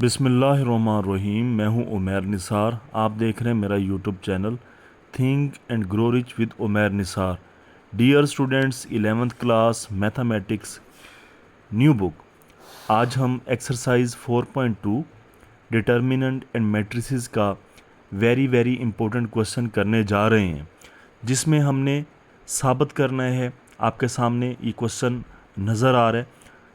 बिस्मिल्लाहिर्रहमानिर्रहीम। मैं हूं उमैर निसार। आप देख रहे हैं मेरा YouTube channel think and grow rich with Umair Nisar. Dear students, 11th class mathematics new book. आज हम एक्सरसाइज 4.2 डिटर्मिनेंट एंड मैट्रिसेस का वेरी इंपॉर्टेंट क्वेश्चन करने जा रहे हैं, जिसमें हमने साबित करना है। आपके सामने ये क्वेश्चन नज़र आ रहा है।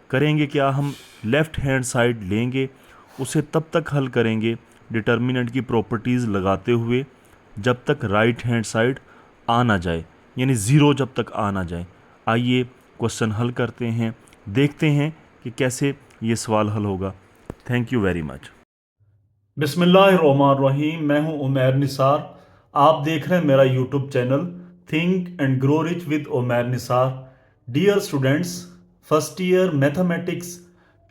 करेंगे क्या, हम लेफ़्ट हैंड साइड लेंगे, उसे तब तक हल करेंगे डिटर्मिनेंट की प्रॉपर्टीज़ लगाते हुए जब तक राइट हैंड साइड आ ना जाए, यानी ज़ीरो जब तक आ ना जाए। आइए क्वेश्चन हल करते हैं, देखते हैं कि कैसे ये सवाल हल होगा। Thank you very much. बिस्मिल्लाहिर्रहमानिर्रहीम। मैं हूं उमैर निसार। आप देख रहे हैं मेरा YouTube channel think and grow rich with Umair Nisar. Dear students, first year mathematics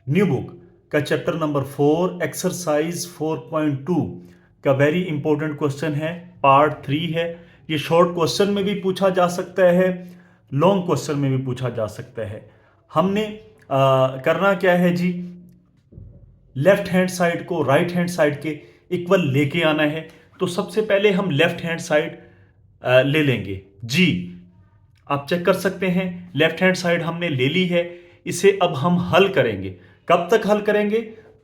new book का चैप्टर नंबर 4 एक्सरसाइज 4.2 का वेरी इंपॉर्टेंट क्वेश्चन है, पार्ट 3 है। ये शॉर्ट क्वेश्चन में भी पूछा जा सकता है, लॉन्ग क्वेश्चन में भी पूछा जा सकता है। हमने करना क्या है जी, लेफ्ट हैंड साइड को राइट हैंड साइड के इक्वल लेके आना है। तो सबसे पहले हम लेफ्ट हैंड साइड ले लेंगे जी। आप चेक कर सकते हैं, लेफ्ट हैंड साइड हमने ले ली है। इसे अब हम हल करेंगे। कब तक हल करेंगे?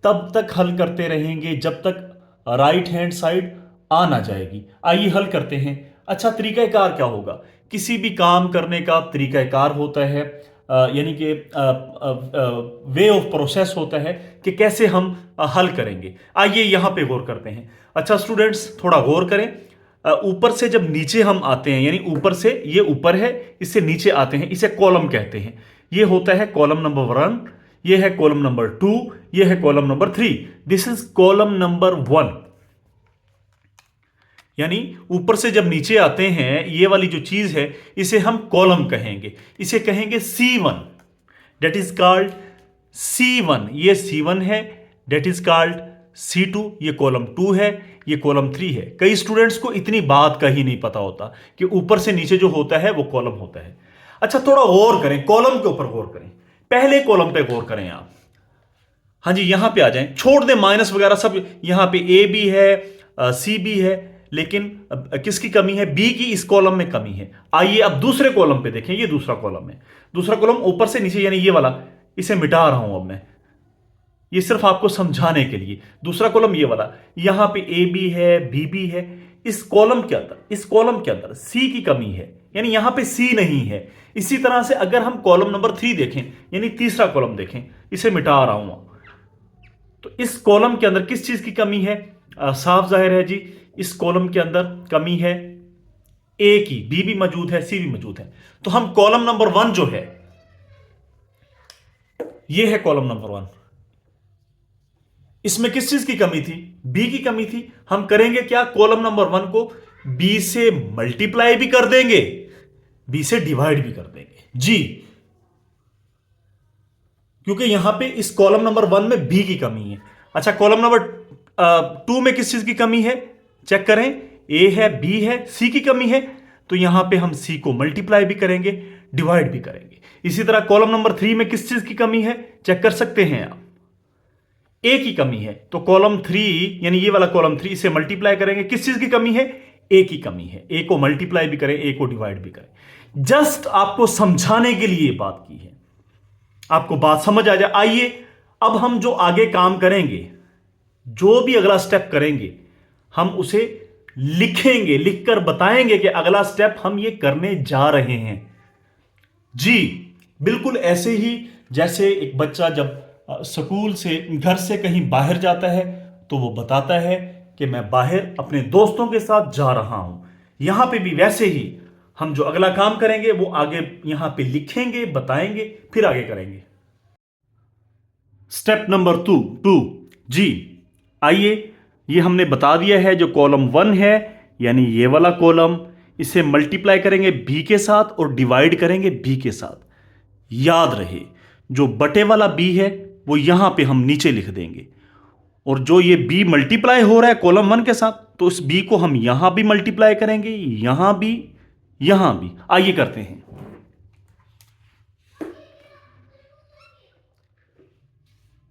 तब तक हल करते रहेंगे जब तक राइट हैंड साइड आ ना जाएगी। आइए हल करते हैं। अच्छा, तरीकाकार क्या होगा? किसी भी काम करने का तरीकाकार होता है, यानी कि वे ऑफ प्रोसेस होता है कि कैसे हम हल करेंगे। आइए यहां पे गौर करते हैं। अच्छा स्टूडेंट्स, थोड़ा गौर करें। ऊपर से जब नीचे हम आते हैं, यानी ऊपर से, ये ऊपर है, इससे नीचे आते हैं, इसे कॉलम कहते हैं। ये होता है कॉलम नंबर 1, ये है कॉलम नंबर 2, ये है column number 3। This is column number 1। यानी ऊपर से जब नीचे आते हैं, ये वाली जो चीज है, इसे हम कॉलम कहेंगे। इसे कहेंगे C1, date is called C1। ये C1 है, डेट इज कॉल्ड C2। ये कॉलम 2 है, ये कॉलम 3 है। कई स्टूडेंट्स को इतनी बात का ही नहीं पता होता कि ऊपर से नीचे जो होता है वो कॉलम होता है। अच्छा, थोड़ा गौर करें, कॉलम के ऊपर गौर करें। पहले कॉलम पे गौर करें आप। हाँ जी, यहां पे आ जाएं, छोड़ दें माइनस वगैरह सब। यहां पे ए भी है, सी भी है, लेकिन किसकी कमी है? बी की इस कॉलम में कमी है। आइए अब दूसरे कॉलम पे देखें। ये दूसरा कॉलम है, दूसरा कॉलम ऊपर से नीचे, यानी ये वाला। इसे मिटा रहा हूं अब मैं, ये सिर्फ आपको समझाने के लिए। दूसरा कॉलम ये वाला, यहां पे ए भी है, बी भी है। इस कॉलम के अंदर, इस कॉलम के अंदर सी की कमी है, यानी यहां पे सी नहीं है। इसी तरह से अगर हम कॉलम नंबर 3 देखें, यानी तीसरा कॉलम देखें, इसे मिटा रहा हूं, तो इस कॉलम के अंदर किस चीज की कमी है? साफ जाहिर है जी, इस कॉलम के अंदर कमी है ए की। बी भी मौजूद है, सी भी मौजूद है। तो हम कॉलम नंबर 1 जो है, ये है कॉलम नंबर 1। इसमें किस चीज की कमी थी? बी की कमी थी। हम करेंगे क्या? कॉलम नंबर 1 को बी से मल्टीप्लाई भी कर देंगे, बी से डिवाइड भी कर देंगे जी, क्योंकि यहां पे इस कॉलम नंबर 1 में बी की कमी है। अच्छा, कॉलम नंबर 2 में किस चीज की कमी है? चेक करें, ए है, बी है, सी की कमी है। तो यहां पे हम सी को मल्टीप्लाई भी करेंगे, डिवाइड भी करेंगे। इसी तरह कॉलम नंबर 3 में किस चीज की कमी है? चेक कर सकते हैं आप, ए की कमी है। तो कॉलम 3, यानी ये वाला कॉलम 3, इसे मल्टीप्लाई करेंगे। किस चीज की कमी है? ए की कमी है। ए को मल्टीप्लाई भी करें, ए को डिवाइड भी करें। जस्ट आपको समझाने के लिए बात की है, आपको बात समझ आ जाए। आइए अब हम जो आगे काम करेंगे, जो भी अगला स्टेप करेंगे, हम उसे लिखेंगे, लिखकर बताएंगे कि अगला स्टेप हम ये करने जा रहे हैं जी। बिल्कुल ऐसे ही जैसे एक बच्चा जब स्कूल से, घर से कहीं बाहर जाता है, तो वो बताता है कि मैं बाहर अपने दोस्तों के साथ जा रहा हूं। यहां पे भी वैसे ही हम जो अगला काम करेंगे वो आगे यहां पे लिखेंगे, बताएंगे, फिर आगे करेंगे। स्टेप नंबर 2 जी। आइए, ये हमने बता दिया है, जो कॉलम 1 है, यानी ये वाला कॉलम, इसे मल्टीप्लाई करेंगे बी के साथ और डिवाइड करेंगे बी के साथ। याद रहे, जो बटे वाला बी है वो यहां पे हम नीचे लिख देंगे, और जो ये बी मल्टीप्लाई हो रहा है कॉलम 1 के साथ, तो इस बी को हम यहां भी मल्टीप्लाई करेंगे, यहां भी, यहां भी। आइए करते हैं।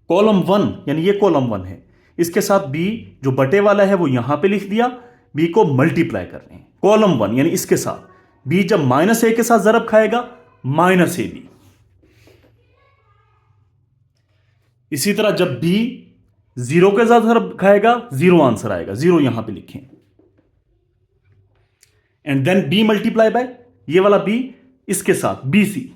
कॉलम 1, यानी ये कॉलम 1 है, इसके साथ बी जो बटे वाला है वो यहां पे लिख दिया, बी को मल्टीप्लाई कर रहे हैं कॉलम 1 यानी इसके साथ। बी जब माइनस ए के साथ जरब खाएगा माइनस ए बी। इसी तरह जब बी 0 के साथ जरब खाएगा 0 आंसर आएगा, 0 यहां पे लिखें। And then B multiply by ये वाला बी इसके साथ बी सी।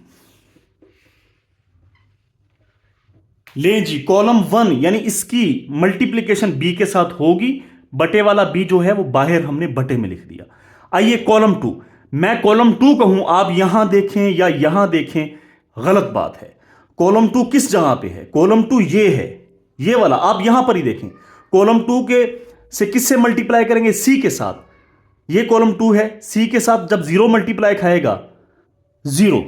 ले जी कॉलम 1 यानी इसकी मल्टीप्लिकेशन बी के साथ होगी, बटे वाला बी जो है वो बाहर हमने बटे में लिख दिया। आइए कॉलम 2, मैं कॉलम 2 कहूं आप यहां देखें या यहां देखें गलत बात है। कॉलम 2 किस जगह पे है? कॉलम 2 ये है, ये वाला, आप यहां पर ही देखें। कॉलम 2 के से किससे मल्टीप्लाई करेंगे? सी के साथ। ये कॉलम 2 है, सी के साथ जब 0 मल्टीप्लाई खाएगा 0,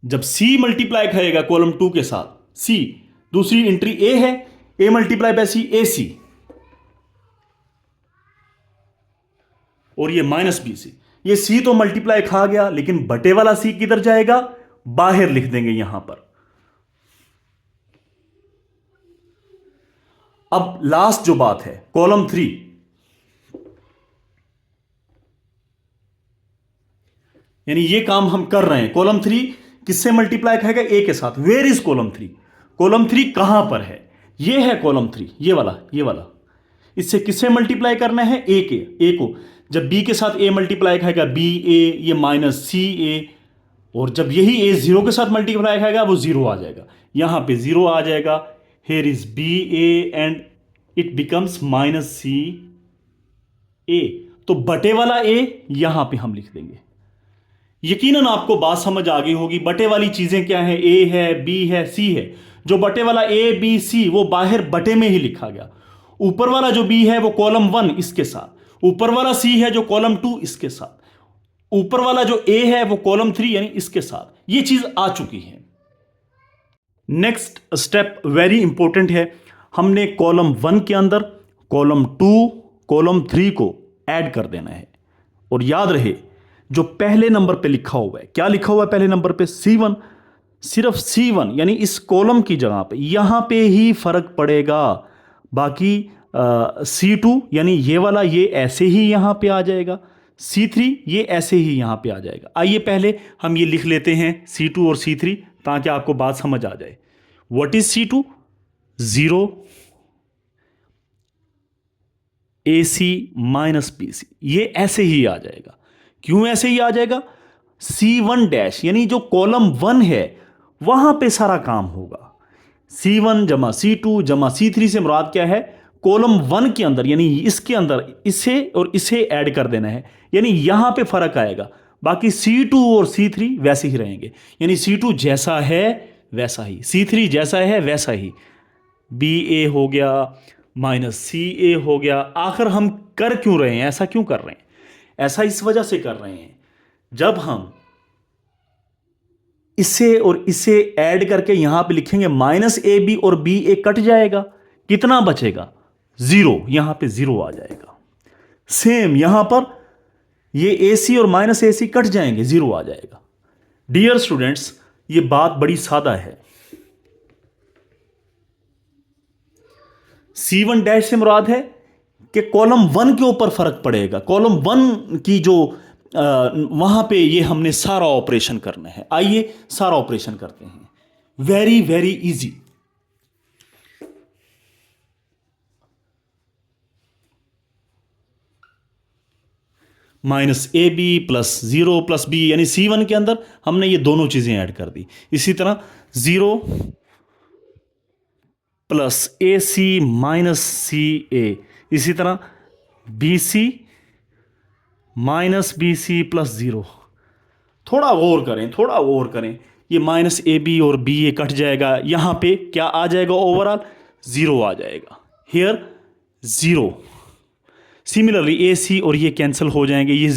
जब सी मल्टीप्लाई खाएगा कॉलम 2 के साथ सी, दूसरी एंट्री ए है, ए मल्टीप्लाई बाय सी ए सी, और ये माइनस बी सी। ये सी तो मल्टीप्लाई खा गया, लेकिन बटे वाला सी किधर जाएगा? बाहर लिख देंगे यहां पर। अब लास्ट जो बात है कॉलम 3, यानी ये काम हम कर रहे हैं। कॉलम 3 किससे मल्टीप्लाई खाएगा? ए के साथ। Where is column 3? कॉलम 3 कहां पर है? ये है कॉलम 3, ये वाला, ये वाला। इससे किससे मल्टीप्लाई करना है? ए के, ए को। जब बी के साथ ए मल्टीप्लाई खाएगा बी ए, ये माइनस सी ए, और जब यही ए 0 के साथ मल्टीप्लाई खाएगा वो 0 आ जाएगा, यहां पे 0 आ जाएगा। Here is B A and it becomes minus C A. तो बटे वाला ए यहां पे हम लिख देंगे। यकीनन आपको बात समझ आ गई होगी। बटे वाली चीजें क्या है? ए है, बी है, सी है। जो बटे वाला ए बी सी वो बाहर बटे में ही लिखा गया। ऊपर वाला जो बी है वो कॉलम 1 इसके साथ, ऊपर वाला सी है जो कॉलम 2 इसके साथ, ऊपर वाला जो ए है वो कॉलम 3 यानी इसके साथ। ये चीज आ चुकी है। नेक्स्ट स्टेप वेरी इंपॉर्टेंट है। हमने कॉलम 1 के अंदर कॉलम 2 कॉलम 3 को ऐड कर देना है। और याद रहे जो पहले नंबर पे लिखा हुआ है, क्या लिखा हुआ है पहले नंबर पे? C1। सिर्फ C1 यानी इस कॉलम की जगह पे यहां पे ही फर्क पड़ेगा। बाकी C2 यानी ये वाला, ये ऐसे ही यहां पे आ जाएगा। C3 ये ऐसे ही यहां पे आ जाएगा। आइए पहले हम ये लिख लेते हैं C2 और C3 ताकि आपको बात समझ आ जाए। What is C2? 0 AC minus BC, ये ऐसे ही आ जाएगा। क्यों ऐसे ही आ जाएगा? C1 डैश यानी जो कॉलम 1 है वहां पे सारा काम होगा। C1 जमा C2 जमा C3 से मुराद क्या है? कॉलम 1 के अंदर यानी इसके अंदर इसे और इसे ऐड कर देना है, यानी यहां पे फर्क आएगा। बाकी C2 और C3 वैसे ही रहेंगे, यानी C2 जैसा है वैसा ही, C3 जैसा है वैसा ही। BA हो गया माइनस CA हो गया। आखिर हम कर क्यों रहे हैं? ऐसा क्यों कर रहे हैं? ऐसा इस वजह से कर रहे हैं, जब हम इसे और इसे ऐड करके यहां पे लिखेंगे माइनस AB और BA कट जाएगा, कितना बचेगा? 0। यहां पे 0 आ जाएगा। सेम यहां पर ये AC और माइनस AC कट जाएंगे, 0 आ जाएगा। डियर स्टूडेंट्स, ये बात बड़ी सादा है। C1 डैश से मुराद है कि कॉलम 1 के ऊपर फर्क पड़ेगा। कॉलम 1 की जो वहां पे ये हमने सारा ऑपरेशन करना है। आइए सारा ऑपरेशन करते हैं। Very very easy. Minus AB plus 0 plus B यानी C1 के अंदर हमने ये दोनों चीजें ऐड कर दी। इसी तरह 0 प्लस AC माइनस CA, इसी तरह BC माइनस BC प्लस 0। थोड़ा गौर करें, थोड़ा गौर करें। ये माइनस AB और BA कट जाएगा, यहां पे क्या आ जाएगा? ओवरऑल 0 आ जाएगा। हियर 0। सिमिलरली AC और ये कैंसिल हो जाएंगे, ये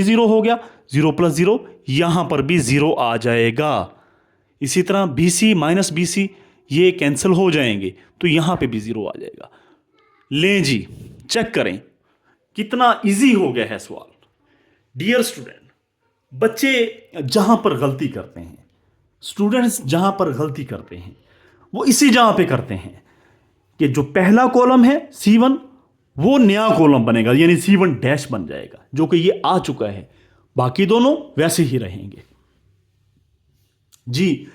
0 हो गया। 0 प्लस 0 यहां पर भी 0 आ जाएगा। इसी तरह BC माइनस BC ये कैंसिल हो जाएंगे, तो यहां पे भी 0 आ जाएगा। लें जी, चेक करें कितना इजी हो गया है सवाल। डियर स्टूडेंट, बच्चे जहां पर गलती करते हैं, स्टूडेंट्स जहां पर गलती करते हैं वो इसी जगह पे करते हैं। कि जो पहला कॉलम है C1 वो नया कॉलम बनेगा, यानी C1 डैश बन जाएगा, जो कि ये आ चुका है। बाकी दोनों वैसे ही रहेंगे जी।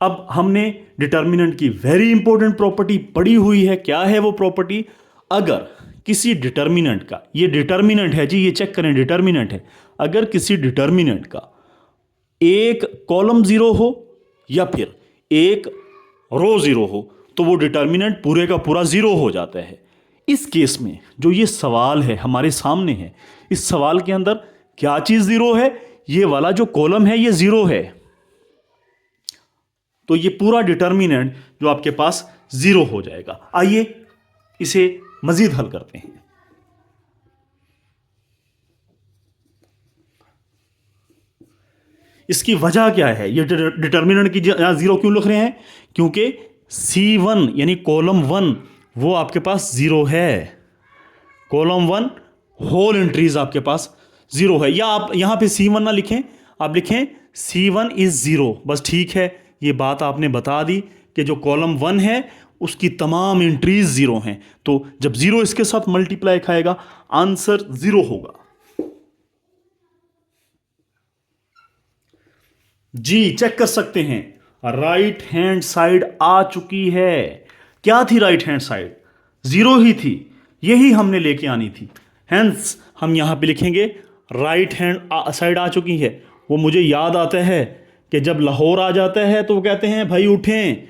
अब हमने डिटर्मिनेंट की वेरी इंपॉर्टेंट प्रॉपर्टी पढ़ी हुई है। क्या है वो प्रॉपर्टी? अगर किसी डिटर्मिनेंट का, ये डिटर्मिनेंट है जी, ये चेक करें, डिटर्मिनेंट है। अगर किसी डिटर्मिनेंट का एक कॉलम जीरो हो या फिर एक रो जीरो हो, तो वो डिटर्मिनेंट पूरे का पूरा जीरो हो जाता है। इस केस में जो ये सवाल है हमारे सामने है, इस सवाल के अंदर क्या चीज जीरो है? ये वाला जो कॉलम है ये जीरो है, तो ये पूरा डिटर्मिनेंट जो आपके पास जीरो हो जाएगा। आइए इसे मजीद हल करते हैं। इसकी वजह क्या है? ये डिटर्मिनेंट की यहां जीरो क्यों लिख रहे हैं? क्योंकि C1 यानी कॉलम 1 वो आपके पास जीरो है। कॉलम 1 होल एंट्रीज आपके पास जीरो है। या आप यहां पे C1 ना लिखें, आप लिखें C1 इज जीरो, बस ठीक है। ये बात आपने बता दी कि जो कॉलम 1 है उसकी तमाम एंट्रीज जीरो हैं, तो जब जीरो इसके साथ मल्टीप्लाई खाएगा आंसर जीरो होगा जी। चेक कर सकते हैं, राइट हैंड साइड आ चुकी है। क्या थी राइट हैंड साइड? जीरो ही थी, यही हमने लेके आनी थी। हैंस हम यहां पे लिखेंगे राइट हैंड साइड आ चुकी है। वो मुझे याद आता है कि जब लाहौर आ जाता है तो वो कहते हैं भाई उठें,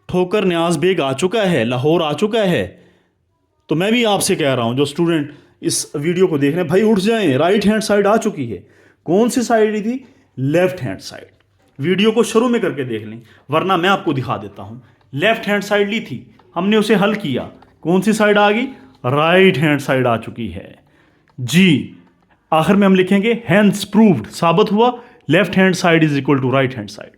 ठोकर न्याज बेग आ चुका है, लाहौर आ चुका है। तो मैं भी आपसे कह रहा हूं, जो स्टूडेंट इस वीडियो को देख रहे हैं, भाई उठ जाएं, राइट हैंड साइड आ चुकी है। कौन सी साइड ली थी? Left hand side. वीडियो को शुरू में करके देख लें, वरना मैं आपको दिखा देता हूं। लेफ्ट हैंड साइड ली थी, हमने उसे हल किया, कौन सी साइड आ गई? राइट हैंड साइड आ चुकी है जी। आखिर में हम लिखेंगे हैंस प्रूव्ड, साबित हुआ left hand side is equal to right hand side.